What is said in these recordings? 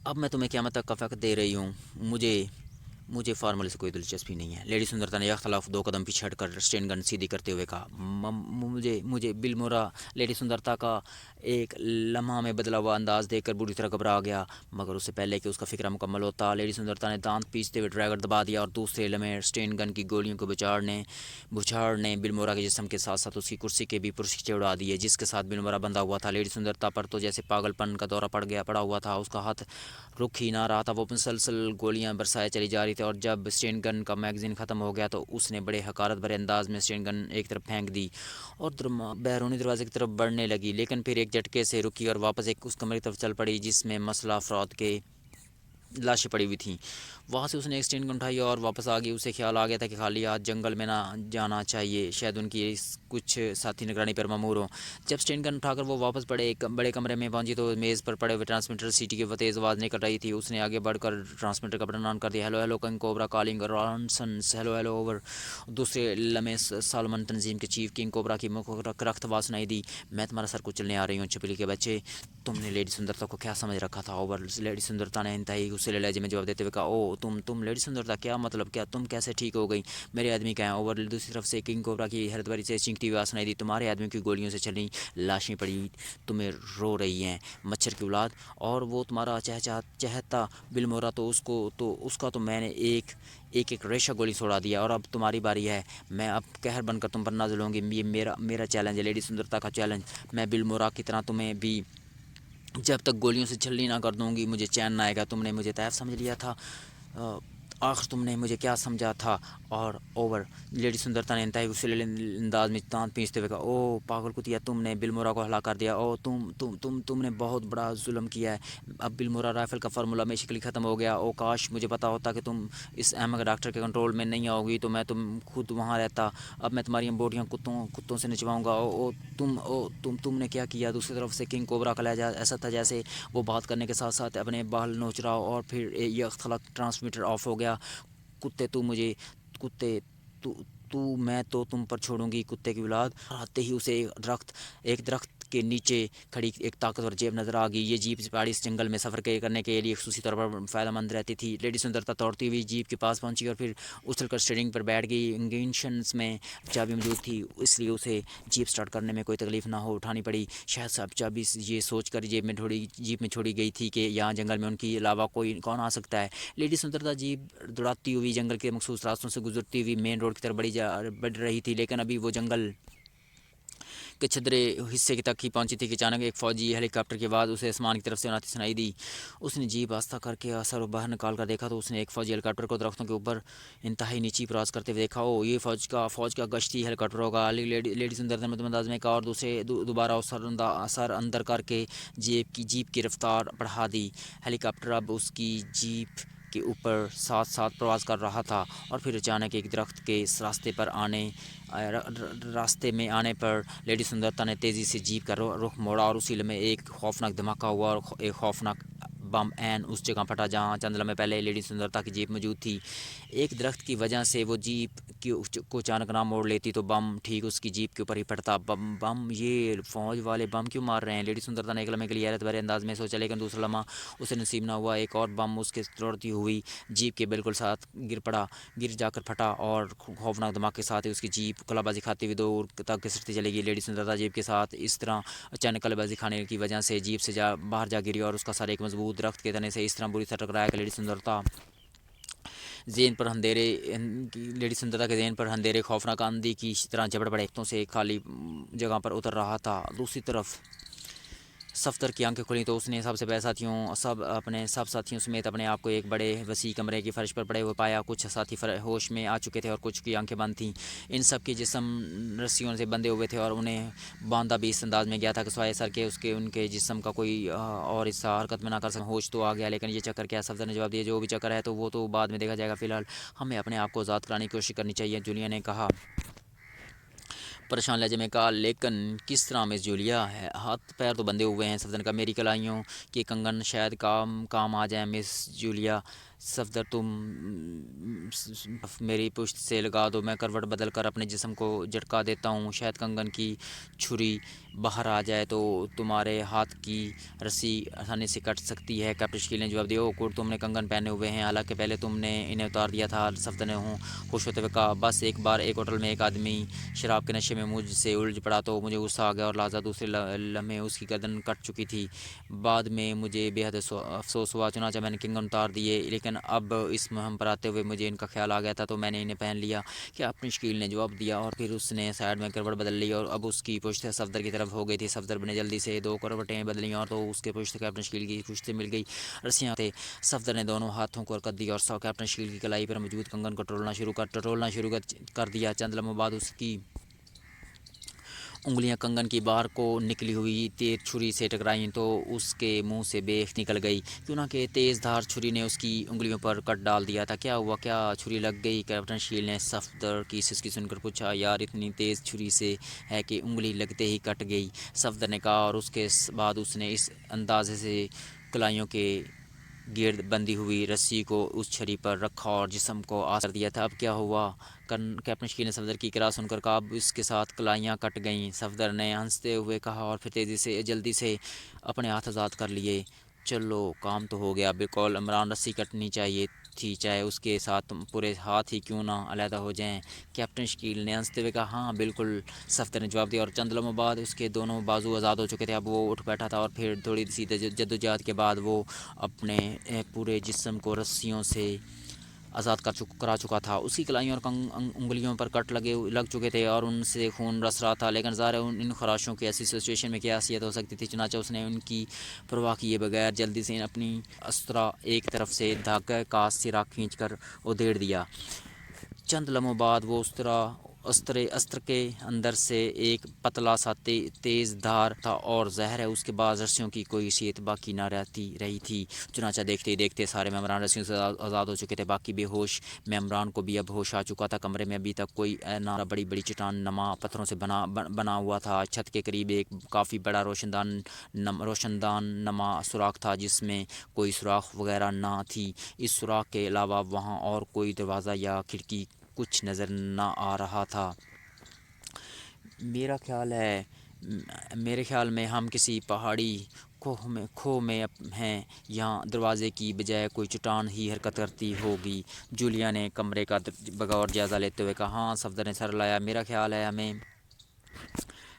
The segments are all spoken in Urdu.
اب میں تمہیں قیامت تک کا وقت دے رہی ہوں، مجھے فارمولے سے کوئی دلچسپی نہیں ہے۔ لیڈی سندرتا نے اختلاف 2 قدم پیچھے ہٹ کر اسٹین گن سیدھی کرتے ہوئے کہا، مجھے بالمورا لیڈی سندرتا کا ایک لمحہ میں بدلا ہوا انداز دیکھ کر بری طرح گھبرا گیا، مگر اس سے پہلے کہ اس کا فکرہ مکمل ہوتا، لیڈی سندرتا نے دانت پیستے ہوئے ٹریگر دبا دیا اور دوسرے لمحے اسٹین گن کی گولیوں کو بچھاڑ نے بالمورا کے جسم کے ساتھ ساتھ اس کی کرسی کے بھی پرسکچے اڑا دیے جس کے ساتھ بالمورا بندھا ہوا تھا۔ لیڈی سندرتا پر تو جیسے پاگل پن کا دورہ پڑا ہوا تھا، اس کا ہاتھ رک ہی نہ رہا تھا، وہ مسلسل گولیاں برسائے چلی جا رہی تھی، اور جب اسٹین گن کا میگزین ختم ہو گیا تو اس نے بڑے حقارت بھرے انداز میں اسٹین گن ایک طرف پھینک دی اور بیرونی دروازے کی طرف بڑھنے لگی، لیکن پھر ایک جھٹکے سے رکی اور واپس ایک اس کمرے کی طرف چل پڑی جس میں مسلح افراد کے لاشیں پڑی ہوئی تھیں۔ وہاں سے اس نے ایک اسٹین گن اٹھائی اور واپس آ گئی۔ اسے خیال آ گیا تھا کہ خالی ہاتھ جنگل میں نہ جانا چاہیے، شاید ان کی کچھ ساتھی نگرانی پر مامور ہوں۔ جب اسٹین گن اٹھا کر وہ واپس بڑے کمرے میں پہنچی تو میز پر پڑے ہوئے ٹرانسمیٹر سیٹی کی تیز آواز نکل رہی تھی۔ اس نے آگے بڑھ کر ٹرانسمیٹر کا بٹن آن کر دیا۔ Hello hello king cobra calling رانسنس، ہیلو ہیلو اوور۔ دوسرے لمحے سالمن تنظیم کے چیف کنگ کوبرا کی رخت آواز سنائی دی، میں تمہارا سر کچلنے آ رہی ہوں چھپکلی کے بچے، تم نے لیڈی سندرتا کو کیا سمجھ رکھا تھا اوور۔ لیڈی سندرتا نے انتہائی غصے لہجے میں جواب دیتے ہوئے کہا، او تم لیڈی سندرتا، کیا مطلب، کیا تم کیسے ٹھیک ہو گئی، میرے آدمی کہاں ہیں اوور۔ دوسری طرف سے کنگ کوبرا کی حیرت بھری سے چینکتی ہوئی آواز سنائی دی، تمہارے آدمیوں کی گولیوں سے چلی لاشیں پڑی تمہیں رو رہی ہیں، مچھر کی اولاد، اور وہ تمہارا چہتا بالمورا، تو اس کا تو میں نے ایک ریشہ گولی چھوڑا دیا، اور اب تمہاری باری ہے، میں اب قہر بن کر تم پر نازل ہوں گی، یہ میرا چیلنج ہے، لیڈی سندرتا کا چیلنج، میں بالمورا کی طرح تمہیں بھی جب تک گولیوں سے چھلنی نہ کر دوں گی مجھے چین نہ آئے گا۔ تم نے مجھے طیف سمجھ لیا تھا، آخر تم نے مجھے کیا سمجھا تھا اور اوور۔ لیڈی سندرتا نے انتہائی غصے انداز میں دانت پیستے ہوئے کہا، او پاگل کتیا، تم نے بالمورا کو ہلاک کر دیا، او تم نے بہت بڑا ظلم کیا ہے۔ اب بالمورا رائفل کا فارمولہ میں شکلی ختم ہو گیا، او کاش مجھے پتا ہوتا کہ تم اس احمق ڈاکٹر کے کنٹرول میں نہیں آؤ گی، تو میں تم خود وہاں رہتا، اب میں تمہاری بوٹیاں کتوں سے نچواؤں گا، تم نے کیا کیا۔ دوسری طرف سے کنگ کوبرا کا لہجہ ایسا تھا جیسے وہ بات کرنے کے ساتھ ساتھ اپنے بال نوچ رہا ہو، اور پھر یہ اختلاف ٹرانسمیٹر آف ہو گیا، کتے میں تو تم پر چھوڑوں گی کتے کی اولاد۔ آتے ہی اسے ایک درخت کے نیچے کھڑی ایک طاقتور جیپ نظر آ گئی۔ یہ جیپ پہاڑی اس جنگل میں سفر کرنے کے لیے خصوصی طور پر فائدہ مند رہتی تھی۔ لیڈی سندرتا دوڑتی ہوئی جیپ کے پاس پہنچی اور پھر اچھل کر اسٹیئرنگ پر بیٹھ گئی۔ انگیشنس میں چابی موجود تھی، اس لیے اسے جیپ سٹارٹ کرنے میں کوئی تکلیف نہ اٹھانی پڑی۔ شاید صاحب چابی یہ سوچ کر جیپ میں چھوڑی گئی تھی کہ یہاں جنگل میں ان کے علاوہ کون آ سکتا ہے۔ لیڈی سندرتا جیپ دوڑاتی ہوئی جنگل کے مخصوص راستوں سے گزرتی ہوئی مین روڈ کی طرف بڑھ رہی تھی، لیکن ابھی وہ جنگل کے چھدرے حصے تک ہی پہنچی تھی کہ اچانک ایک فوجی ہیلی کاپٹر کی آواز اسے آسمان کی طرف سے آتی سنائی دی۔ اس نے جیپ آہستہ کر کے سر باہر نکال کر دیکھا تو اس نے ایک فوجی ہیلی کاپٹر کو درختوں کے اوپر انتہائی نیچی پرواز کرتے ہوئے دیکھا۔ او یہ فوج کا گشتی ہیلی کاپٹر ہوگا، لیڈی سندرتا نے انداز میں کہا، اور دوبارہ سر اندر کر کے جیپ کی رفتار بڑھا دی۔ ہیلی کاپٹر اب اس کی جیپ کے اوپر ساتھ پرواز کر رہا تھا، اور پھر اچانک ایک درخت کے راستے میں آنے پر لیڈی سندرتا نے تیزی سے جیپ کا رخ موڑا، اور اسی لمحے ایک خوفناک دھماکہ ہوا اور ایک خوفناک بم اس جگہ پھٹا جہاں چند لمحے پہلے لیڈی سندرتا کی جیپ موجود تھی۔ ایک درخت کی وجہ سے وہ جیپ کو اچانک نہ موڑ لیتی تو بم ٹھیک اس کی جیپ کے اوپر ہی پڑتا۔ بم یہ فوج والے بم کیوں مار رہے ہیں، لیڈی سندرتا نے ایک لمحے کے لیے حیرت بھرے انداز میں سوچا، لیکن دوسرا لمحہ اسے نصیب نہ ہوا۔ ایک اور بم اس کے دوڑتی ہوئی جیپ کے بالکل ساتھ گر جا کر پھٹا، اور خوفناک دھماکے کے ساتھ ہی اس کی جیپ کلہ بازی کھاتی ہوئی دور تک گھسٹتی چلی گئی۔ لیڈی سندرتا جیپ کے ساتھ اس طرح اچانک کلہ بازی کھانے کی وجہ سے جیپ سے باہر جا گری، اور اس کا سر ایک مضبوط درخت کے تنے سے اس طرح بری طرح ٹکرایا کہ لیڈی سندرتا کے ذہن پر اندھیرے خوفناک آندھی کی طرح جھپٹ پڑے، تو سے ایک خالی جگہ پر اتر رہا تھا۔ دوسری طرف صفدر کی آنکھیں کھلیں تو اس نے اپنے سب ساتھیوں سمیت اپنے آپ کو ایک بڑے وسیع کمرے کی فرش پر پڑے ہوئے پایا۔ کچھ ساتھی ہوش میں آ چکے تھے اور کچھ کی آنکھیں بند تھیں۔ ان سب کے جسم رسیوں سے بندھے ہوئے تھے، اور انہیں باندھا بھی اس انداز میں گیا تھا کہ سوائے سر کے ان کے جسم کا کوئی اور حصہ حرکت میں نہ کر سکے۔ ہوش تو آ گیا، لیکن یہ چکر کیا؟ صفدر نے جواب دیا، جو بھی چکر ہے تو وہ تو بعد میں دیکھا جائے گا، فی الحال ہمیں اپنے آپ کو آزاد کرانے کی کوشش کرنی چاہیے، جولیا نے کہا پریشان لہجے میں کہا، لیکن کس طرح مس جولیا؟ ہاتھ پیر تو بندھے ہوئے ہیں۔ صفدر نے کہا، میری کلائیوں کے کنگن شاید کام آ جائیں مس جولیا۔ صفدر تم میری پشت سے لگا دو، میں کروٹ بدل کر اپنے جسم کو جھٹکا دیتا ہوں، شاید کنگن کی چھری باہر آ جائے تو تمہارے ہاتھ کی رسی آسانی سے کٹ سکتی ہے۔ کیپٹن شکیل نے جواب دیا، او کوٹ، تم نے کنگن پہنے ہوئے ہیں، حالانکہ پہلے تم نے انہیں اتار دیا تھا۔ صفدر نے خوش ہوتے ہوئے کہا، بس ایک بار ایک ہوٹل میں ایک آدمی شراب کے نشے میں مجھ سے الجھ پڑا تو مجھے غصہ آ گیا اور لہٰذا دوسرے لمحے اس کی گردن کٹ چکی تھی۔ بعد میں مجھے بے حد افسوس ہوا، چنانچہ میں نے کنگن اتار دیے، لیکن اب اس مہم پر آتے ہوئے مجھے ان کا خیال آ گیا تھا تو میں نے انہیں پہن لیا۔ کیپٹن شکیل نے جواب دیا، اور پھر اس نے سائڈ میں کروٹ بدل لی اور اب اس کی پشت صفدر کی طرف ہو گئی تھی۔ صفدر نے جلدی سے 2 کروٹیں بدلیں اور تو اس کے پشت کیپٹن شکیل کی پشت سے مل گئی۔ رسیاں تھے، صفدر نے دونوں ہاتھوں کو حرکت دی اور کیپٹن شکیل کی کلائی پر موجود کنگن کو ٹٹولنا شروع کر دیا۔ چند لمحوں بعد اس کی انگلیاں کنگن کی باہر کو نکلی ہوئی تیر چھری سے ٹکرائیں تو اس کے منہ سے بیخ نکل گئی، کیوں نہ کہ تیز دھار چھری نے اس کی انگلیوں پر کٹ ڈال دیا تھا۔ کیا ہوا، کیا چھری لگ گئی؟ کیپٹن شکیل نے صفدر کی سسکی سن کر پوچھا۔ یار، اتنی تیز چھری سے ہے کہ انگلی لگتے ہی کٹ گئی، صفدر نے کہا، اور اس کے بعد اس نے اس اندازے سے کلائیوں کے گرد بندھی ہوئی رسی کو اس چھری پر رکھا اور جسم کو آسر دیا تھا۔ اب کیا ہوا؟ کیپٹن شکیل نے صفدر کی اقرار سن کر کہا، اب اس کے ساتھ کلائیاں کٹ گئیں، صفدر نے ہنستے ہوئے کہا، اور پھر جلدی سے اپنے ہاتھ آزاد کر لیے۔ چلو، کام تو ہو گیا۔ بالکل، عمران، رسی کٹنی چاہیے تھی، چاہے اس کے ساتھ پورے ہاتھ ہی کیوں نہ علیحدہ ہو جائیں۔ کیپٹن شکیل نے ہنستے ہوئے کہا، ہاں بالکل، صفدر نے جواب دیا، اور چند لمحوں بعد اس کے دونوں بازو آزاد ہو چکے تھے۔ اب وہ اٹھ بیٹھا تھا اور پھر تھوڑی سی جدوجہد کے بعد وہ اپنے پورے جسم کو رسیوں سے آزاد کرا چکا تھا۔ اس کی کلائیوں اور انگلیوں پر کٹ لگ چکے تھے اور ان سے خون رس رہا تھا، لیکن ظاہر ہے ان خراشوں کی ایسی سچویشن میں کیا حیثیت ہو سکتی تھی، چنانچہ اس نے ان کی پرواہ کیے بغیر جلدی سے اپنی اسطرا ایک طرف سے دھاگے کا سرا کھینچ کر ادھیڑ دیا۔ چند لمحوں بعد وہ استر کے اندر سے ایک پتلا سا تیز دھار تھا اور ظاہر ہے اس کے بعد رسیوں کی کوئی حیثیت باقی نہ رہی تھی۔ چنانچہ دیکھتے ہی دیکھتے سارے ممبران رسیوں سے آزاد ہو چکے تھے، باقی بے ہوش ممبران کو بھی اب ہوش آ چکا تھا۔ کمرے میں ابھی تک کوئی نہ بڑی بڑی چٹان نما پتھروں سے بنا ہوا تھا۔ چھت کے قریب ایک کافی بڑا روشندان نما سوراخ تھا جس میں کوئی سوراخ وغیرہ نہ تھی۔ اس سوراخ کے علاوہ وہاں اور کوئی دروازہ یا کھڑکی کچھ نظر نہ آ رہا تھا۔ میرے خیال میں ہم کسی پہاڑی کھو میں ہیں، یہاں دروازے کی بجائے کوئی چٹان ہی حرکت کرتی ہوگی، جولیا نے کمرے کا بغور جائزہ لیتے ہوئے کہا۔ ہاں، صفدر نے سر ہلایا، میرا خیال ہے ہمیں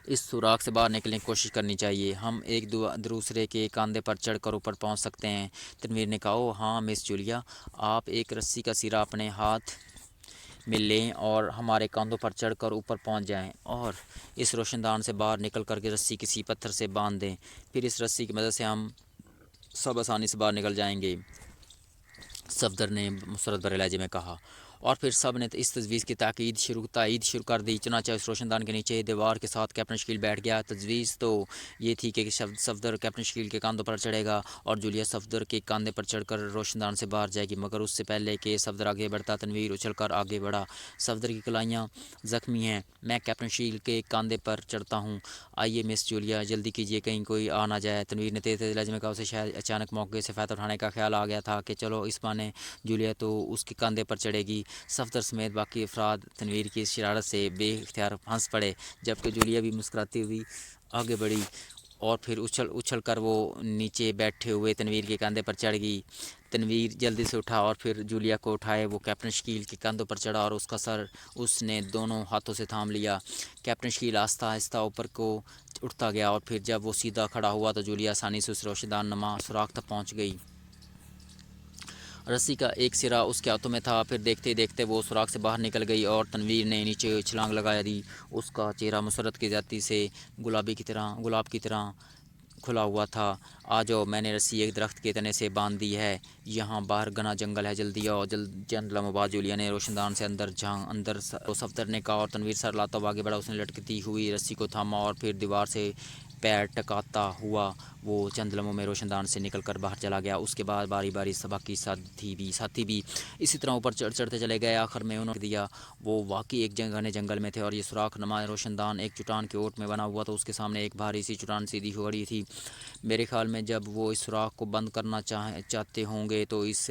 اس سوراخ سے باہر نکلنے کی کوشش کرنی چاہیے، ہم ایک دوسرے کے کاندھے پر چڑھ کر اوپر پہنچ سکتے ہیں۔ تنویر نے کہا، او ہاں مس جولیا، آپ ایک رسی کا سرا اپنے ہاتھ میں لیں اور ہمارے کاندھوں پر چڑھ کر اوپر پہنچ جائیں اور اس روشندان سے باہر نکل کر کے رسی کسی پتھر سے باندھ دیں، پھر اس رسی کی مدد سے ہم سب آسانی سے باہر نکل جائیں گے، صفدر نے مسرت بھرے لہجے میں کہا۔ اور پھر سب نے اس تجویز کی تائید شروع کر دی، چنانچہ اس روشندان کے نیچے دیوار کے ساتھ کیپٹن شکیل بیٹھ گیا۔ تجویز تو یہ تھی کہ صفدر کیپٹن شکیل کے کاندھوں پر چڑھے گا اور جولیا صفدر کے کاندھے پر چڑھ کر روشندان سے باہر جائے گی، مگر اس سے پہلے کہ صفدر آگے بڑھتا تنویر اچھل کر آگے بڑھا۔ صفدر کی کلائیاں زخمی ہیں، میں کیپٹن شکیل کے کاندھے پر چڑھتا ہوں، آئیے مس جولیا، جلدی کیجیے، کہیں کوئی آ نہ جائے، تنویر نے تیز لہجے میں کہا۔ اسے شاید اچانک موقع سے فائدہ اٹھانے کا خیال آ گیا تھا کہ چلو اس بہانے جولیا تو اس کے کاندھے پر چڑھے گی۔ صفدر سمیت باقی افراد تنویر کی اس شرارت سے بے اختیار ہنس پڑے، جبکہ جولیا بھی مسکراتی ہوئی آگے بڑھی اور پھر اچھل کر وہ نیچے بیٹھے ہوئے تنویر کے کاندھے پر چڑھ گئی۔ تنویر جلدی سے اٹھا اور پھر جولیا کو اٹھائے وہ کیپٹن شکیل کے کاندھوں پر چڑھا اور اس کا سر اس نے دونوں ہاتھوں سے تھام لیا۔ کیپٹن شکیل آہستہ آہستہ اوپر کو اٹھتا گیا اور پھر جب وہ سیدھا کھڑا ہوا تو جولیا آسانی سے اس روشندان نما سوراخ تک پہنچ گئی۔ رسی کا ایک سرا اس کے ہاتھوں میں تھا، پھر دیکھتے ہی دیکھتے وہ سوراخ سے باہر نکل گئی اور تنویر نے نیچے چھلانگ لگا دی۔ اس کا چہرہ مسرت کی زیادتی سے گلاب کی طرح کھلا ہوا تھا۔ آ جاؤ، میں نے رسی ایک درخت کے تنے سے باندھ دی ہے، یہاں باہر گھنا جنگل ہے، جلدی آؤ۔ چند لمحوں بعد جولیا نے روشندان سے اندر صفدر نے کہا اور تنویر سر لاتا ہوا آگے بڑھا۔ اس نے لٹکتی ہوئی رسی کو تھاما اور پھر دیوار سے پیر ٹکاتا ہوا وہ چند لمحوں میں روشندان سے نکل کر باہر چلا گیا۔ اس کے بعد باری باری باقی ساتھی بھی اسی طرح اوپر چڑھتے چلے گئے۔ آخر میں انہوں نے دیا وہ واقعی ایک گھنے جنگل میں تھے اور یہ سوراخ نما روشندان ایک چٹان کے اوٹ میں بنا ہوا تھا، اس کے سامنے ایک بھاری سی چٹان سیدھی کھڑی تھی۔ میرے خیال میں جب وہ اس سوراخ کو بند کرنا چاہتے ہوں گے تو اس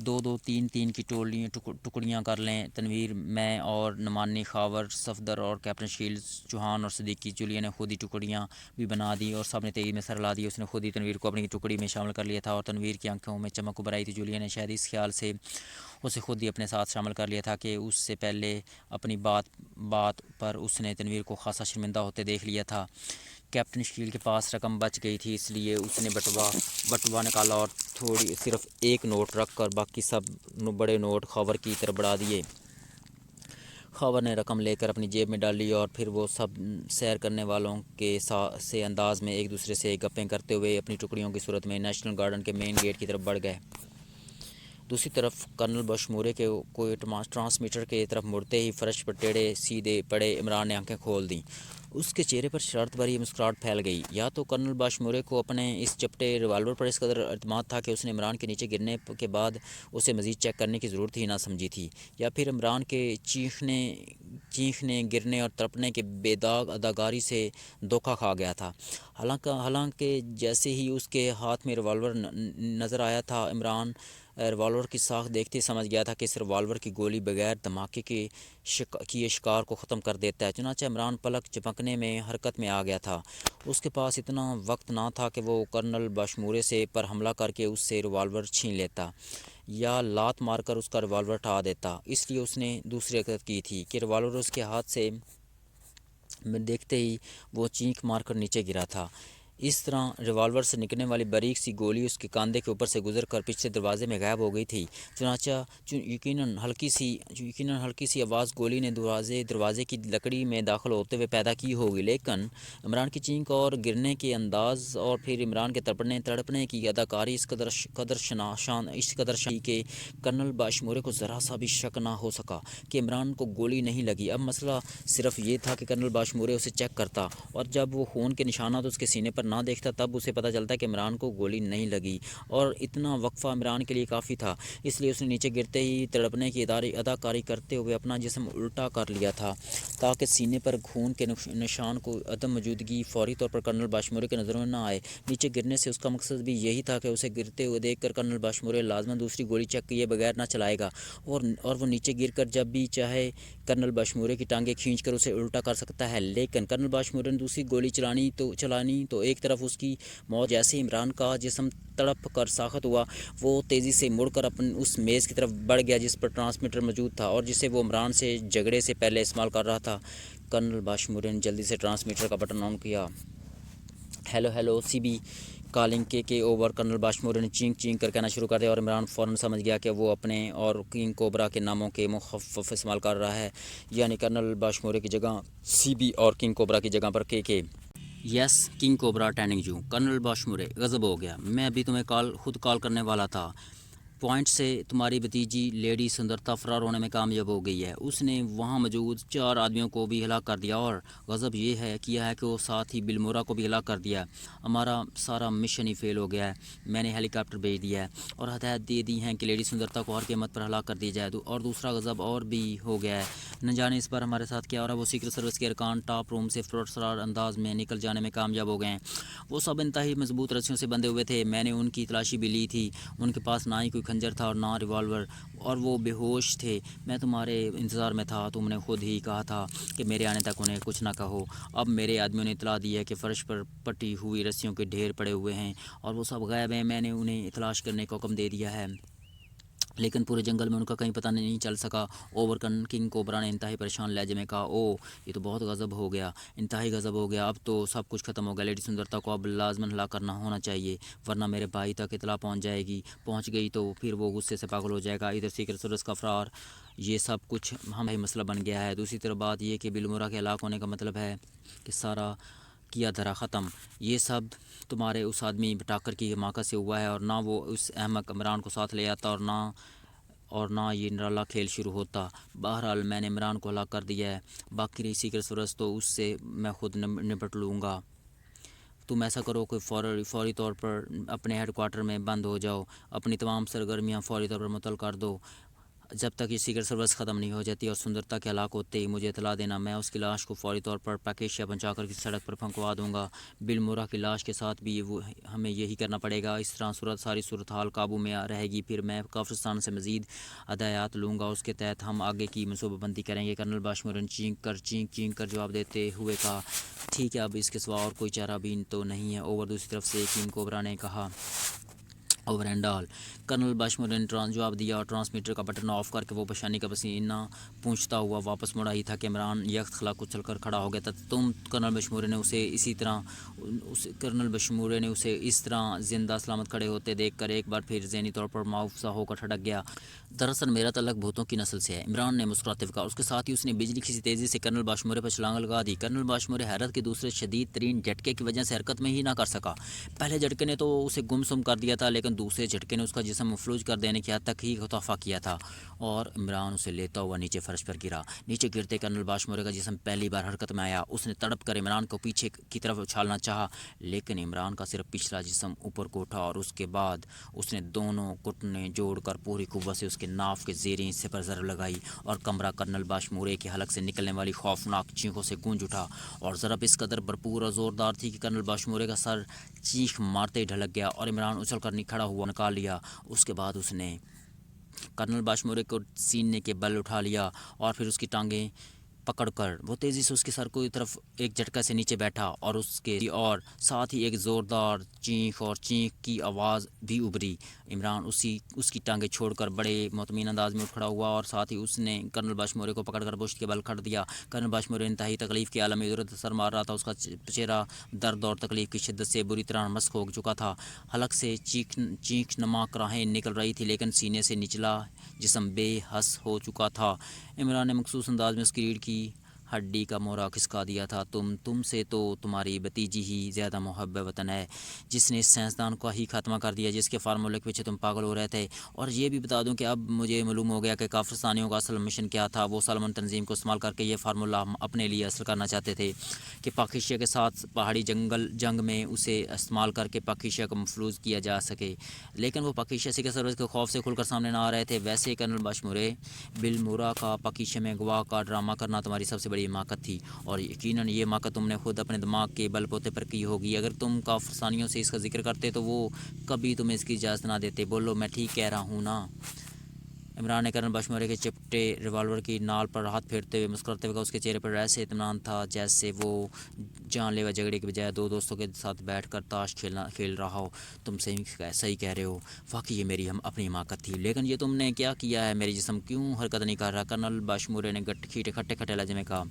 دو دو تین تین کی ٹکڑیاں کر لیں۔ تنویر، میں اور نعمانی، خاور، صفدر اور کیپٹن شیلز، چوہان اور صدیقی، جولیا نے خود ہی ٹکڑیاں بھی بنا دی اور سب نے تیزی میں سر ہلا دی۔ اس نے خود ہی تنویر کو اپنی ٹکڑی میں شامل کر لیا تھا اور تنویر کی آنکھوں میں چمک ابھر آئی تھی۔ جولیا نے شاید اس خیال سے اسے خود ہی اپنے ساتھ شامل کر لیا تھا کہ اس سے پہلے اپنی بات پر اس نے تنویر کو خاصا شرمندہ ہوتے دیکھ لیا تھا۔ کیپٹن شکیل کے پاس رقم بچ گئی تھی، اس لیے اس نے بٹوا نکالا اور صرف ایک نوٹ رکھ کر باقی سب بڑے نوٹ خاور کی طرف بڑھا دیے۔ خاور نے رقم لے کر اپنی جیب میں ڈال لی اور پھر وہ سب سیر کرنے والوں کے سے انداز میں ایک دوسرے سے گپیں کرتے ہوئے اپنی ٹکڑیوں کی صورت میں نیشنل گارڈن کے مین گیٹ کی طرف بڑھ گئے۔ دوسری طرف کرنل بشمورے کے کوئی ٹرانسمیٹر کی طرف مڑتے ہی فرش پر ٹیڑھے سیدھے پڑے عمران نے آنکھیں کھول دیں۔ اس کے چہرے پر شرارت بھری مسکراہٹ پھیل گئی۔ یا تو کرنل بشمورے کو اپنے اس چپٹے ریوالور پر اس قدر اعتماد تھا کہ اس نے عمران کے نیچے گرنے کے بعد اسے مزید چیک کرنے کی ضرورت ہی نہ سمجھی تھی، یا پھر عمران کے چیخنے گرنے اور تڑپنے کے بے داغ اداکاری سے دھوکہ کھا گیا تھا۔ حالانکہ جیسے ہی اس کے ہاتھ میں ریوالور نظر آیا تھا، عمران ریوالور کی ساخت دیکھتے سمجھ گیا تھا کہ اس ریوالور کی گولی بغیر دھماکے کے شکار کو ختم کر دیتا ہے۔ چنانچہ عمران پلک چپکنے میں حرکت میں آ گیا تھا۔ اس کے پاس اتنا وقت نہ تھا کہ وہ کرنل بشمورے پر حملہ کر کے اس سے ریوالور چھین لیتا یا لات مار کر اس کا ریوالور اٹھا دیتا۔ اس لیے اس نے دوسری حرکت کی تھی کہ ریوالور اس کے ہاتھ سے دیکھتے ہی وہ چینخ مار کر نیچے گرا تھا۔ اس طرح ریوالور سے نکلنے والی باریک سی گولی اس کے کاندھے کے اوپر سے گزر کر پچھلے دروازے میں غائب ہو گئی تھی۔ چنانچہ یقیناً ہلکی سی آواز گولی نے دروازے کی لکڑی میں داخل ہوتے ہوئے پیدا کی ہوگی، لیکن عمران کی چینخ اور گرنے کے انداز اور پھر عمران کے تڑپنے کی اداکاری اس قدر شان کہ کرنل بشمورے کو ذرا سا بھی شک نہ ہو سکا کہ عمران کو گولی نہیں لگی۔ اب مسئلہ صرف یہ تھا کہ کرنل بشمورے اسے چیک کرتا اور جب وہ خون کے نشانات اس کے سینے پر نہ دیکھتا تب اسے پتہ چلتا کہ عمران کو گولی نہیں لگی، اور اتنا وقفہ عمران کے لیے کافی تھا۔ اس لیے اس نے نیچے گرتے ہی تڑپنے کی اداکاری کرتے ہوئے اپنا جسم الٹا کر لیا تھا تاکہ سینے پر خون کے نشان کو عدم موجودگی فوری طور پر کرنل بشمورے کے نظروں میں نہ آئے۔ نیچے گرنے سے اس کا مقصد بھی یہی تھا کہ اسے گرتے ہوئے دیکھ کر کرنل بشمورے لازماً دوسری گولی چیک کیے بغیر نہ چلائے گا، اور وہ نیچے گر کر جب بھی چاہے کرنل بشمورے کی ٹانگیں کھینچ کر اسے الٹا کر سکتا ہے۔ لیکن کرنل بشمورے نے دوسری گولی چلانی تو ایک طرف اس کی موت جیسے ہی عمران کا جسم تڑپ کر ساخت ہوا، وہ تیزی سے مڑ کر اس میز کی طرف بڑھ گیا جس پر ٹرانسمیٹر موجود تھا اور جسے وہ عمران سے جھگڑے سے پہلے استعمال کر رہا تھا۔ کرنل بشمورے نے جلدی سے ٹرانسمیٹر کا بٹن آن کیا۔ ہیلو سی بی کالنگ کے اوور۔ کرنل بشمورے نے چینک کر کہنا شروع کر دیا اور عمران فوراً سمجھ گیا کہ وہ اپنے اور کنگ کوبرا کے ناموں کے مخفف استعمال کر رہا ہے، یعنی کرنل بشمورے کی جگہ سی بی اور کنگ کوبرا کی جگہ پر کے۔ یس کنگ کوبرا ٹیننگ جو۔ کرنل بشمورے غضب ہو گیا، میں ابھی تمہیں خود کال کرنے والا تھا۔ پوائنٹ سے تمہاری بھتیجی لیڈی سندرتا فرار ہونے میں کامیاب ہو گئی ہے۔ اس نے وہاں موجود 4 آدمیوں کو بھی ہلاک کر دیا اور غضب یہ کیا ہے کہ وہ ساتھ ہی بلمورا کو بھی ہلاک کر دیا۔ ہمارا سارا مشن ہی فیل ہو گیا ہے۔ میں نے ہیلی کاپٹر بھیج دیا ہے اور ہدایت دے دی ہیں کہ لیڈی سندرتا کو ہر قیمت پر ہلاک کر دیا جائے۔ اور دوسرا غضب اور بھی ہو گیا ہے، نہ جانے اس بار ہمارے ساتھ کیا ہو رہا ہے۔ وہ سیکرٹ سروس کے ارکان ٹاپ روم سے پرسرار انداز میں نکل جانے میں کامیاب ہو گئے ہیں۔ وہ سب انتہائی مضبوط رسیوں سے بندھے ہوئے تھے، میں نے ان کی تلاشی بھی لی تھی۔ ان کے پاس نہ ہی کوئی خنجر تھا اور نہ ریوالور، اور وہ بے ہوش تھے۔ میں تمہارے انتظار میں تھا، تم نے خود ہی کہا تھا کہ میرے آنے تک انہیں کچھ نہ کہو۔ اب میرے آدمیوں نے اطلاع دی ہے کہ فرش پر پٹی ہوئی رسیوں کے ڈھیر پڑے ہوئے ہیں اور وہ سب غائب ہیں۔ میں نے انہیں تلاش کرنے کا حکم دے دیا ہے، لیکن پورے جنگل میں ان کا کہیں پتہ نہیں چل سکا۔ اوور۔ کنگ کوبرا نے انتہائی پریشان لہجے میں کہا۔ یہ تو بہت غضب ہو گیا، انتہائی غضب ہو گیا۔ اب تو سب کچھ ختم ہو گیا۔ لیڈی سندرتا کو اب لازماً ہلاک کرنا ہونا چاہیے، ورنہ میرے بھائی تک اطلاع پہنچ گئی تو پھر وہ غصے سے پاگل ہو جائے گا۔ ادھر سیکرٹ سروس کا فرار، یہ سب کچھ ہمارا مسئلہ بن گیا ہے۔ دوسری طرف بات یہ کہ بلمورا کے ہلاک ہونے کا مطلب ہے کہ سارا کیا دھرا ختم۔ یہ سب تمہارے اس آدمی بٹاکر کی حماقت سے ہوا ہے، اور نہ وہ اس احمق عمران کو ساتھ لے آتا اور نہ یہ نرالا کھیل شروع ہوتا۔ بہرحال میں نے عمران کو ہلاک کر دیا ہے، باقی رہی سیکرٹ سروس تو اس سے میں خود نپٹ لوں گا۔ تم ایسا کرو کہ فوری طور پر اپنے ہیڈ کوارٹر میں بند ہو جاؤ، اپنی تمام سرگرمیاں فوری طور پر معطل کر دو۔ جب تک یہ سیکرٹ سروس ختم نہیں ہو جاتی اور سندرتا کے ہلاک ہوتے ہی مجھے اطلاع دینا، میں اس کی لاش کو فوری طور پر پیکیشیا پہنچا کر کسی سڑک پر پھنکوا دوں گا۔ بل مورا کی لاش کے ساتھ بھی ہمیں یہی کرنا پڑے گا۔ اس طرح ساری صورتحال قابو میں رہے گی۔ پھر میں کافرستان سے مزید ہدایات لوں گا، اس کے تحت ہم آگے کی منصوبہ بندی کریں گے۔ کرنل باشمور نے چینک کر جواب دیتے ہوئے کہا، ٹھیک ہے، اب اس کے سوا اور کوئی چارہ بھی تو نہیں ہے، اوور۔ دوسری طرف سے کیم کوبرا نے کہا، اوور اینڈ آل۔ کرنل باشمور نے جواب دیا اور ٹرانسمیٹر کا بٹن آف کر کے وہ پریشانی کا پسینہ پونچھتا ہوا واپس مڑا ہی تھا کہ عمران یکت خلا کچل کر کھڑا ہو گیا تھا۔ کرنل باشمور نے اسے اس طرح زندہ سلامت کھڑے ہوتے دیکھ کر ایک بار پھر ذہنی طور پر معاوضہ ہو کر ٹھڑک گیا۔ دراصل میرا تعلق بھوتوں کی نسل سے ہے، عمران نے مسکراتے ہوئے کہا۔ اس کے ساتھ ہی اس نے بجلی کسی تیزی سے کرنل باشمور پر چھلانگ لگا دی۔ کرنل باشمور حیرت کے دوسرے شدید ترین جھٹکے کی وجہ سے حرکت میں ہی نہ کر سکا۔ پہلے جھٹکے نے تو اسے گم سم کر دیا تھا، لیکن دوسرے جھٹکے نے اس کا جسم مفلوج کر دینے کی حد تک ہی تحفہ کیا تھا، اور عمران اسے لیتا ہوا نیچے فرش پر گرا۔ نیچے گرتے کرنل باشمور کا جسم پہلی بار حرکت میں آیا۔ اس نے تڑپ کر عمران کو پیچھے کی طرف اچھالنا چاہا، لیکن عمران کا صرف پچھلا جسم اوپر کو اٹھا اور اس کے بعد اس نے دونوں گھٹنے جوڑ کر پوری قوت سے اس کے ناف کے زیریں حصے پر ضرب لگائی، اور کمرہ کرنل باشمورے کے حلق سے نکلنے والی خوفناک چینخوں سے گونج اٹھا، اور ضرب اس قدر بھرپور اور زوردار تھی کہ کرنل باشمورے کا سر چیخ مارتے ہی ڈھلک گیا، اور عمران اچھل کر کھڑا ہوا نکال لیا۔ اس کے بعد اس نے کرنل باشمورے کو سینے کے بل اٹھا لیا اور پھر اس کی ٹانگیں پکڑ کر وہ تیزی سے اس کے سر کو طرف ایک جھٹکا سے نیچے بیٹھا، اور اس کے اور ساتھ ہی ایک زوردار چینخ کی آواز بھی ابھری۔ عمران اس کی ٹانگیں چھوڑ کر بڑے مطمئن انداز میں اٹھ کھڑا ہوا، اور ساتھ ہی اس نے کرنل باشمورے کو پکڑ کر پشت کے بل کھڑ دیا۔ کرنل باشمورے انتہائی تکلیف کے عالم میں ادھر سر مار رہا تھا۔ اس کا چہرہ درد اور تکلیف کی شدت سے بری طرح مسخ ہو چکا تھا، حلق سے چیخ نماک راہیں نکل رہی تھی، لیکن سینے سے نچلا جسم بے حس ہو چکا تھا۔ عمران نے مخصوص انداز میں اس کی ریڑھ کی ہڈی کا مورا کھسکا دیا تھا۔ تم سے تو تمہاری بھتیجی ہی زیادہ محب وطن ہے، جس نے اس سائنسدان کا ہی خاتمہ کر دیا جس کے فارمولے کے پیچھے تم پاگل ہو رہے تھے۔ اور یہ بھی بتا دوں کہ اب مجھے معلوم ہو گیا کہ کافرستانیوں کا اصل مشن کیا تھا۔ وہ سالمن تنظیم کو استعمال کر کے یہ فارمولہ اپنے لیے حاصل کرنا چاہتے تھے کہ پاکیشیا کے ساتھ پہاڑی جنگ میں اسے استعمال کر کے پاکیشیا کو مفلوج کیا جا سکے، لیکن وہ پاکیشیا سیکرٹ سروس کے خوف سے کھل کر سامنے نہ آ رہے تھے۔ ویسے کرنل باشمورے، بل مورا کا پاکیشیا میں گواہ کا ڈرامہ کرنا تمہاری سب سے بڑی حماقت تھی، اور یقیناً یہ حماقت تم نے خود اپنے دماغ کے بل بوتے پر کی ہوگی۔ اگر تم کافرستانیوں سے اس کا ذکر کرتے تو وہ کبھی تمہیں اس کی اجازت نہ دیتے۔ بولو، میں ٹھیک کہہ رہا ہوں نا؟ عمران نے کرنل باشمورے کے چپٹے ریوالور کی نال پر ہاتھ پھیرتے ہوئے مسکراتے ہوئے کہا۔ اس کے چہرے پر ایسے اطمینان تھا جیسے وہ جان لیوا جھگڑے کے بجائے دو دوستوں کے ساتھ بیٹھ کر تاش کھیل رہا ہو۔ تم صحیح کہہ رہے ہو، واقعی یہ میری اپنی حماقت تھی، لیکن یہ تم نے کیا کیا ہے؟ میری جسم کیوں حرکت نہیں کر رہا؟ کرنل باشمورے نے کھٹے لہجے میں کہا،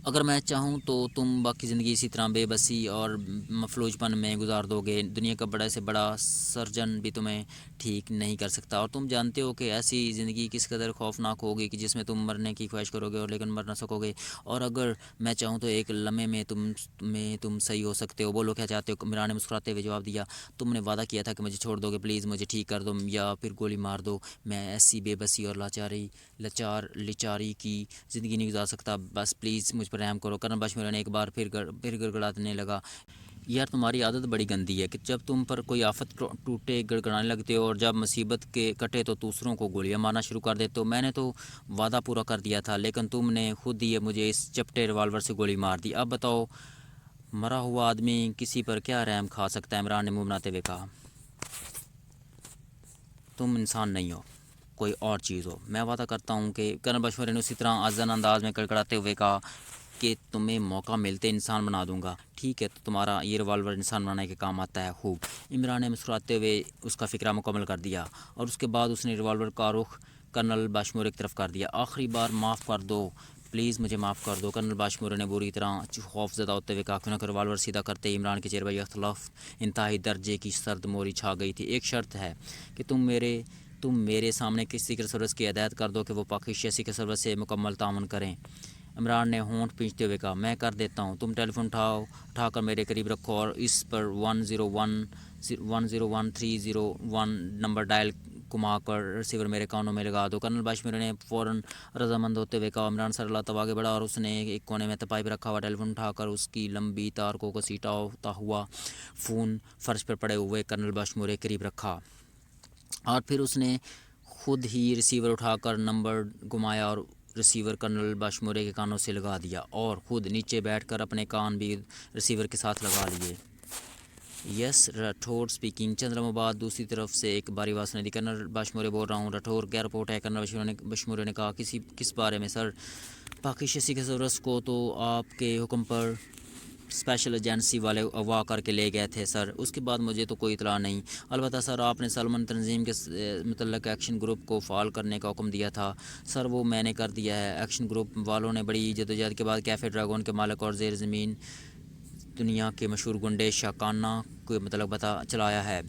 اگر میں چاہوں تو تم باقی زندگی اسی طرح بے بسی اور مفلوج پن میں گزار دو گے۔ دنیا کا بڑا سے بڑا سرجن بھی تمہیں ٹھیک نہیں کر سکتا، اور تم جانتے ہو کہ ایسی زندگی کس قدر خوفناک ہوگی کہ جس میں تم مرنے کی خواہش کرو گے اور لیکن مر نہ سکو گے، اور اگر میں چاہوں تو ایک لمحے میں تم صحیح ہو سکتے ہو۔ بولو، کیا چاہتے ہو؟ عمران نے مسکراتے ہوئے جواب دیا، تم نے وعدہ کیا تھا کہ مجھے چھوڑ دو گے، پلیز مجھے ٹھیک کر دو یا پھر گولی مار دو۔ میں ایسی بے بسی اور لاچاری کی زندگی نہیں گزار سکتا، بس پلیز مجھ پر رحم کرو۔ کرنل باشمور نے ایک بار پھر گڑگڑانے لگا، یار تمہاری عادت بڑی گندی ہے کہ جب تم پر کوئی آفت ٹوٹے گڑگڑانے لگتے ہو، اور جب مصیبت کے کٹے تو دوسروں کو گولیاں مارنا شروع کر دیتے ہو۔ میں نے تو وعدہ پورا کر دیا تھا، لیکن تم نے خود ہی مجھے اس چپٹے ریوالور سے گولی مار دی۔ اب بتاؤ، مرا ہوا آدمی کسی پر کیا رحم کھا سکتا ہے؟ عمران نے منہ بناتے ہوئے کہا، تم انسان نہیں ہو، کوئی اور چیز ہو۔ میں وعدہ کرتا ہوں کہ کرنل باشمور نے اسی طرح آزن انداز میں کڑکڑاتے ہوئے کہا کہ تمہیں موقع ملتے انسان بنا دوں گا۔ ٹھیک ہے، تو تمہارا یہ ریوالور انسان بنانے کے کام آتا ہے، خوب۔ عمران نے مسکراتے ہوئے اس کا فکرہ مکمل کر دیا، اور اس کے بعد اس نے ریوالور کا رخ کرنل باشمور کی طرف کر دیا۔ آخری بار معاف کر دو، پلیز مجھے معاف کر دو، کرنل باشمور نے بری طرح خوف زدہ ہوتے ہوئے کہا۔ کیوں نہ ریوالور سیدھا کرتے ہی عمران کے چہرے پر اختلاف انتہائی درجے کی سرد موری چھا گئی تھی۔ ایک شرط ہے کہ تم میرے سامنے کسی سیکرٹ سروس کی ہدایت کر دو کہ وہ پاکیشیا سیکرٹ سروس سے مکمل تعاون کریں۔ عمران نے ہونٹ پھینچتے ہوئے کہا، میں کر دیتا ہوں۔ تم ٹیلی فون اٹھا کر میرے قریب رکھو اور اس پر 1013001 نمبر ڈائل گھما کر ریسیور میرے کانوں میں لگا دو۔ کرنل باشمور نے فوراً رضامند ہوتے ہوئے کہا۔ عمران سر لاتا آگے بڑھا اور اس نے ایک کونے میں تپائی پہ رکھا ہوا ٹیلی فون اٹھا کر اس کی لمبی تار کو گھسیٹا ہوتا ہوا فون فرش پر پڑے ہوئے کرنل باشمور کے قریب رکھا، اور پھر اس نے خود ہی ریسیور اٹھا کر نمبر گھمایا اور ریسیور کرنل باشمورے کے کانوں سے لگا دیا اور خود نیچے بیٹھ کر اپنے کان بھی ریسیور کے ساتھ لگا لیے۔ یس راٹھور اسپیکنگ۔ چند لمحوں بعد دوسری طرف سے ایک باری آواز سنائی دی، کرنل باشمورے بول رہا ہوں۔ راٹھور کیا رپورٹ ہے؟ کرنل باشمورے نے کہا، کس بارے میں سر؟ پاکستان سیکرٹ سروس کو تو آپ کے حکم پر اسپیشل ایجنسی والے اغوا کر کے لے گئے تھے سر، اس کے بعد مجھے تو کوئی اطلاع نہیں۔ البتہ سر آپ نے سالمن تنظیم کے متعلق ایکشن گروپ کو فعال کرنے کا حکم دیا تھا سر، وہ میں نے کر دیا ہے۔ ایکشن گروپ والوں نے بڑی جدوجہد کے بعد کیفے ڈریگن کے مالک اور زیر زمین دنیا کے مشہور گنڈے شاکانہ کو پتہ چلایا ہے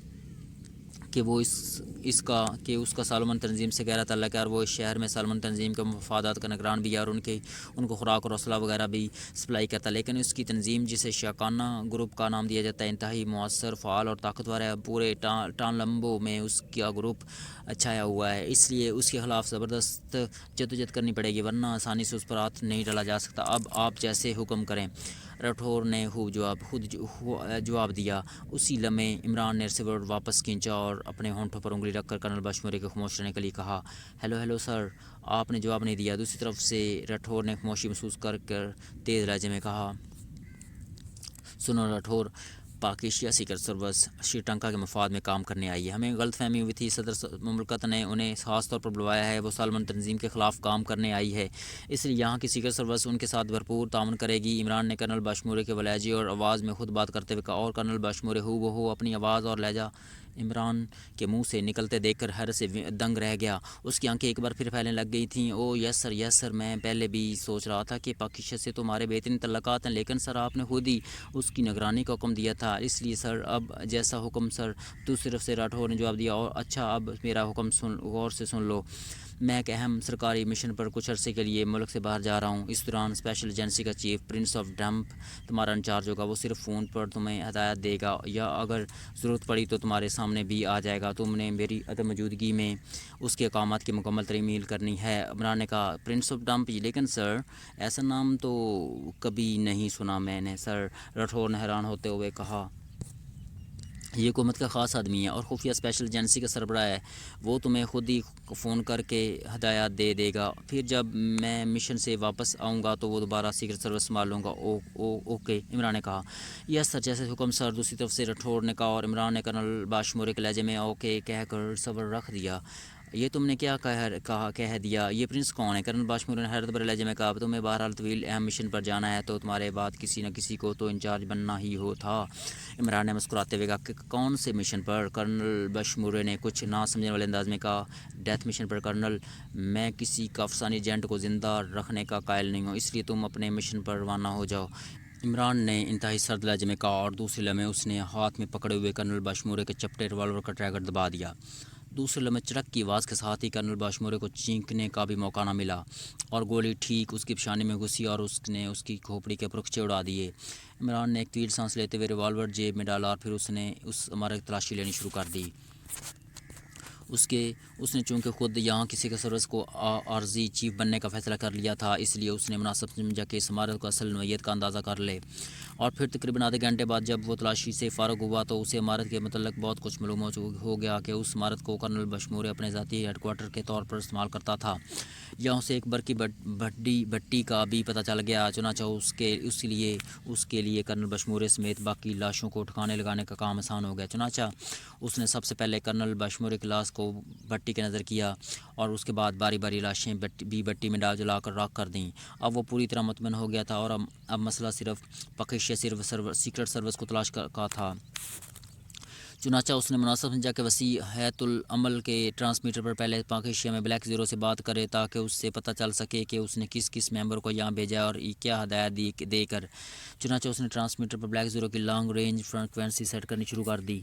کہ وہ اس کا سالمن تنظیم سے گہرا تعلق ہے اور وہ اس شہر میں سالمن تنظیم کے مفادات کا نگران بھی ہے اور ان کو خوراک اور اسلحہ وغیرہ بھی سپلائی کرتا ہے، لیکن اس کی تنظیم جسے شاکانہ گروپ کا نام دیا جاتا ہے انتہائی مؤثر، فعال اور طاقتور ہے۔ پورے ٹانلمبو میں اس کا گروپ چھایا ہوا ہے، اس لیے اس کے خلاف زبردست جدوجہد کرنی پڑے گی، ورنہ آسانی سے اس پر ہاتھ نہیں ڈالا جا سکتا۔ اب آپ جیسے حکم کریں۔ راٹھور نے خود جواب دیا۔ اسی لمحے عمران نے ریسیور واپس کھینچا اور اپنے ہونٹوں پر انگلی رکھ کر کرنل باشمورے کو خاموش رہنے کے لیے کہا، ہیلو سر۔ آپ نے جواب نہیں دیا۔ دوسری طرف سے راٹھور نے خاموشی محسوس کر تیز لہجے میں کہا، سنو راٹھور، پاک Asia secret service Sri Lanka کے مفاد میں کام کرنے آئی ہے۔ ہمیں غلط فہمی ہوئی تھی، صدر مملکت نے انہیں خاص طور پر بلوایا ہے، وہ سالمن تنظیم کے خلاف کام کرنے آئی ہے، اس لیے یہاں کی سیکرٹ سروس ان کے ساتھ بھرپور تعاون کرے گی۔ عمران نے کرنل باشمورے کے لہجے اور آواز میں خود بات کرتے ہوئے کہا، اور کرنل باشمورے ہو بہو اپنی آواز اور لہجہ عمران کے منہ سے نکلتے دیکھ کر حیرت سے دنگ رہ گیا۔ اس کی آنکھیں ایک بار پھر پھیلنے لگ گئی تھیں۔ او یس سر، میں پہلے بھی سوچ رہا تھا کہ پاکستان سے تو ہمارے بہترین تعلقات ہیں، لیکن سر آپ نے خود ہی اس کی نگرانی کا حکم دیا تھا، اس لیے سر اب جیسا حکم سر۔ دوسری طرف سے راٹھور نے جواب دیا، اور اچھا اب میرا حکم غور سے سن لو، میں ایک اہم سرکاری مشن پر کچھ عرصے کے لیے ملک سے باہر جا رہا ہوں۔ اس دوران اسپیشل ایجنسی کا چیف پرنس آف ڈمپ تمہارا انچارج ہوگا، وہ صرف فون پر تمہیں ہدایات دے گا یا اگر ضرورت پڑی تو تمہارے سامنے بھی آ جائے گا، تم نے میری عدم موجودگی میں اس کے اقامات کی مکمل ترمیل کرنی ہے۔ عمران نے کہا، پرنس آف ڈمپ؟ لیکن سر ایسا نام تو کبھی نہیں سنا میں نے سر۔ راٹھور نے حیران ہوتے ہوئے کہا، یہ حکومت کا خاص آدمی ہے اور خفیہ اسپیشل ایجنسی کا سربراہ ہے، وہ تمہیں خود ہی فون کر کے ہدایات دے گا، پھر جب میں مشن سے واپس آؤں گا تو وہ دوبارہ سیکرٹ سروس سنبھال لوں گا۔ اوکے، عمران نے کہا۔ یس سر، جیسے حکم سر۔ دوسری طرف سے راٹھور نے کہا، اور عمران نے کرنل باشمورے کے لہجے میں اوکے کہہ کر صبر رکھ دیا۔ یہ تم نے کیا کہہ دیا؟ یہ پرنس کون ہے؟ کرنل باشمورے نے حیرت بھرے لہجے میں کہا، تمہیں بہرحال طویل اہم مشن پر جانا ہے تو تمہارے بعد کسی نہ کسی کو تو انچارج بننا ہی تھا۔ عمران نے مسکراتے ہوئے کہا، کہ کون سے مشن پر؟ کرنل باشمورے نے کچھ نہ سمجھنے والے انداز میں کہا، ڈیتھ مشن پر کرنل، میں کسی کا افسانوی ایجنٹ کو زندہ رکھنے کا قائل نہیں ہوں، اس لیے تم اپنے مشن پر روانہ ہو جاؤ۔ عمران نے انتہائی سرد لہجے میں کہا، اور دوسرے لمحے اس نے ہاتھ میں پکڑے ہوئے کرنل باشمورے کے چپٹے ریوالور کا ٹریگر دبا دیا۔ دوسرے لمحے چڑک کی آواز کے ساتھ ہی کرنل باشمورے کو چینکنے کا بھی موقع نہ ملا اور گولی ٹھیک اس کی پیشانی میں گھسی اور اس نے اس کی کھوپڑی کے پرخچے اڑا دیے۔ عمران نے ایک طویل سانس لیتے ہوئے ریوالور جیب میں ڈالا اور پھر اس نے اس عمارت کی تلاشی لینی شروع کر دی۔ اس نے چونکہ خود یہاں کسی کے سروس کو عارضی چیف بننے کا فیصلہ کر لیا تھا، اس لیے اس نے مناسب سمجھا کہ اس عمارت کو اصل نوعیت کا اندازہ کر لے، اور پھر تقریباً آدھے گھنٹے بعد جب وہ تلاشی سے فارغ ہوا تو اسے عمارت کے متعلق بہت کچھ معلوم ہو گیا کہ اس عمارت کو کرنل باشمورے اپنے ذاتی ہیڈ کوارٹر کے طور پر استعمال کرتا تھا۔ یہاں اسے ایک برقی بھٹی کا بھی پتہ چل گیا، چنانچہ اس کے لیے کرنل باشمورے سمیت باقی لاشوں کو ٹھکانے لگانے کا کام آسان ہو گیا۔ چنانچہ اس نے سب سے پہلے کرنل باشمورے کی لاش کو بھٹی کے نظر کیا اور اس کے بعد باری باری لاشیں بھی بھٹی میں جلا کر راکھ کر دیں۔ اب وہ پوری طرح مطمئن ہو گیا تھا اور اب مسئلہ صرف پاکستان سیکرٹ سروس کو تلاش کا تھا۔ چنانچہ اس نے مناسب سمجھا کہ وسیع ہیئت العمل کے ٹرانسمیٹر پر پہلے پاکستان میں بلیک زیرو سے بات کرے تاکہ اس سے پتہ چل سکے کہ اس نے کس ممبر کو یہاں بھیجا ہے اور کیا ہدایت دے کر۔ چنانچہ اس نے ٹرانسمیٹر پر بلیک زیرو کی لانگ رینج فریکوینسی سیٹ کرنی شروع کر دی۔